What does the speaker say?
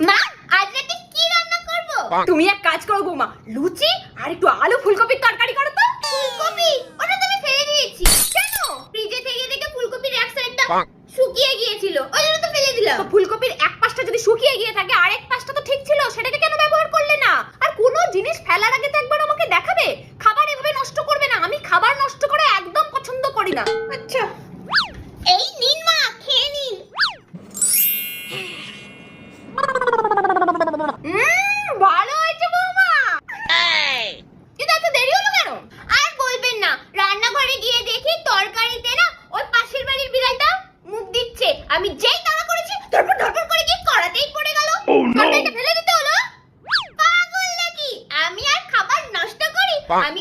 মা, আজ রাতে কি রান্না করব? তুমি এক কাজ করো বৌমা, লুচি আর একটু আলু ফুলকপির তরকারি করো তো। ফুলকপি? ওটা তো আমি ফেলে দিয়েছি। কেন? ফ্রিজে থেকে দেখে ফুলকপির এক সাইডটা শুকিয়ে গিয়েছিল, ওই জন্য তো ফেলে দিলাম। তো ফুলকপির এক পাশটা যদি শুকিয়ে গিয়ে থাকে আর এক পাশটা তো ঠিক ছিল, সেটাকে কেন ব্যবহার করলে না? আর কোনো জিনিস ফেলার আগে তো একবার আমাকে দেখাবে। খাবার এভাবে নষ্ট করবে না, আমি খাবার নষ্ট করে একদম পছন্দ করি না। আচ্ছা, এই নিন মা, খেয়ে নিন। ভালো হয়েছে বৌমা। কিন্তু এত দেরি হলো কেন? আর বলবেন না, রান্নাঘরে গিয়ে দেখি তরকারিতে না ওই পাশের বাড়ির বিড়ালটা মুখ দিচ্ছে। আমি যেই তাড়া করেছি ধরপড় ধরপড় করে গিয়ে কড়াতেই পড়ে গেল। তরকারিটা ফেলে দিতে হলো। পাগল নাকি? আমি আর খাবার নষ্ট করি? আমি